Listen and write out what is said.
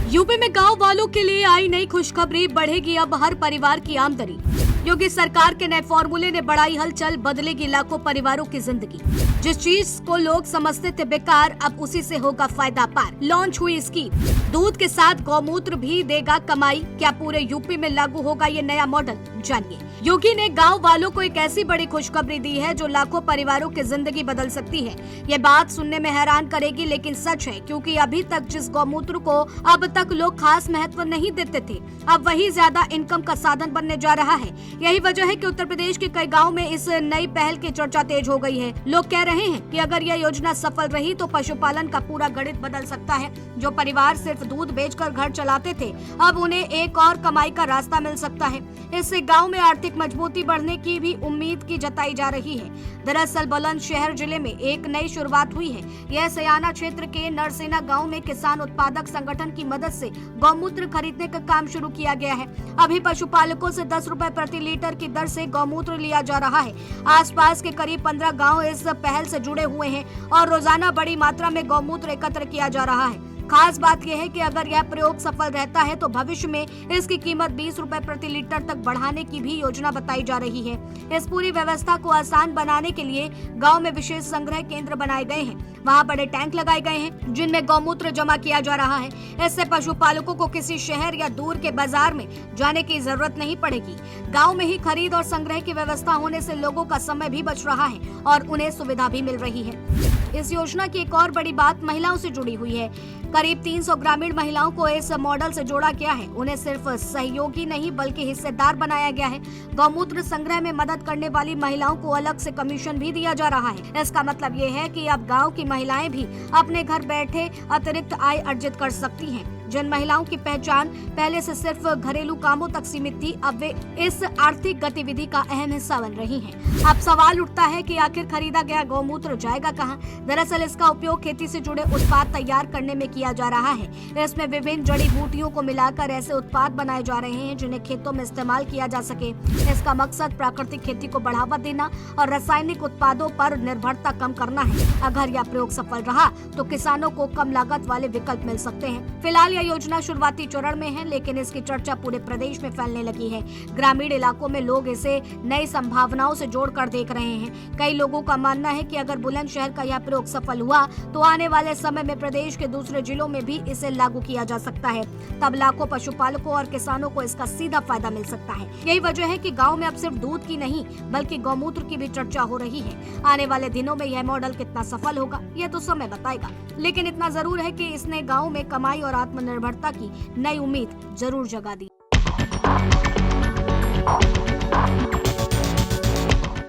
UP में गांव वालों के लिए आई नई खुशखबरी, बढ़ेगी अब हर परिवार की आमदनी। योगी सरकार के नए फॉर्मूले ने बढ़ाई हलचल, बदलेगी लाखों परिवारों की जिंदगी। जिस चीज को लोग समझते थे बेकार, अब उसी से होगा फायदा पार। लॉन्च हुई स्कीम, दूध के साथ गौमूत्र भी देगा कमाई। क्या पूरे यूपी में लागू होगा ये नया मॉडल? जानिए। योगी ने गांव वालों को एक ऐसी बड़ी खुशखबरी दी है जो लाखों परिवारों की जिंदगी बदल सकती है। ये बात सुनने में हैरान करेगी, लेकिन सच है, क्योंकि अभी तक जिस गौमूत्र को अब तक लोग खास महत्व नहीं देते थे, अब वही ज्यादा इनकम का साधन बनने जा रहा है। यही वजह है कि उत्तर प्रदेश के कई गाँव में इस नई पहल की चर्चा तेज हो गई है। लोग कह रहे हैं कि अगर यह योजना सफल रही तो पशुपालन का पूरा गणित बदल सकता है। जो परिवार सिर्फ दूध बेचकर घर चलाते थे, अब उन्हें एक और कमाई का रास्ता मिल सकता है। इससे गांव में आर्थिक मजबूती बढ़ने की भी उम्मीद की जताई जा रही है। दरअसल बुलंदशहर जिले में एक नई शुरुआत हुई है। यह सयाना क्षेत्र के नरसेना गांव में किसान उत्पादक संगठन की मदद से गौमूत्र खरीदने का काम शुरू किया गया है। अभी पशुपालकों से 10 रुपए प्रति लीटर की दर से गौमूत्र लिया जा रहा है। आसपास के करीब 15 गाँव इस पहल से जुड़े हुए हैं और रोजाना बड़ी मात्रा में गौमूत्र एकत्र किया जा रहा है। खास बात यह है कि अगर यह प्रयोग सफल रहता है तो भविष्य में इसकी कीमत 20 रुपए प्रति लीटर तक बढ़ाने की भी योजना बताई जा रही है। इस पूरी व्यवस्था को आसान बनाने के लिए गांव में विशेष संग्रह केंद्र बनाए गए हैं। वहां बड़े टैंक लगाए गए हैं जिनमें गौमूत्र जमा किया जा रहा है। इससे पशुपालकों को किसी शहर या दूर के बाजार में जाने की जरूरत नहीं पड़ेगी। गाँव में ही खरीद और संग्रह की व्यवस्था होने से लोगों का समय भी बच रहा है और उन्हें सुविधा भी मिल रही है। इस योजना की एक और बड़ी बात महिलाओं से जुड़ी हुई है। करीब 300 ग्रामीण महिलाओं को इस मॉडल से जोड़ा गया है। उन्हें सिर्फ सहयोगी नहीं बल्कि हिस्सेदार बनाया गया है। गौमूत्र संग्रह में मदद करने वाली महिलाओं को अलग से कमीशन भी दिया जा रहा है। इसका मतलब ये है कि अब गांव की महिलाएं भी अपने घर बैठे अतिरिक्त आय अर्जित कर सकती हैं। जिन महिलाओं की पहचान पहले से सिर्फ घरेलू कामों तक सीमित थी, अब वे इस आर्थिक गतिविधि का अहम हिस्सा बन रही हैं। अब सवाल उठता है कि आखिर खरीदा गया गौमूत्र जाएगा कहां? दरअसल इसका उपयोग खेती से जुड़े उत्पाद तैयार करने में किया जा रहा है। इसमें विभिन्न जड़ी बूटियों को मिलाकर ऐसे उत्पाद बनाए जा रहे हैं जिन्हें खेतों में इस्तेमाल किया जा सके। इसका मकसद प्राकृतिक खेती को बढ़ावा देना और रासायनिक उत्पादों पर निर्भरता कम करना है। अगर यह प्रयोग सफल रहा तो किसानों को कम लागत वाले विकल्प मिल सकते हैं। फिलहाल यह योजना शुरुआती चरण में है, लेकिन इसकी चर्चा पूरे प्रदेश में फैलने लगी है। ग्रामीण इलाकों में लोग इसे नई संभावनाओं से जोड़कर देख रहे हैं। कई लोगों का मानना है कि अगर बुलंदशहर का यह प्रयोग सफल हुआ तो आने वाले समय में प्रदेश के दूसरे जिलों में भी इसे लागू किया जा सकता है। तब लाखों पशुपालकों और किसानों को इसका सीधा फायदा मिल सकता है। यही वजह है कि गाँव में अब सिर्फ दूध की नहीं बल्कि गौमूत्र की भी चर्चा हो रही है। आने वाले दिनों में यह मॉडल कितना सफल होगा यह तो समय बताएगा, लेकिन इतना जरूर है कि इसने गाँव में कमाई और आत्मनिर्भरता की नई उम्मीद जरूर जगा दी।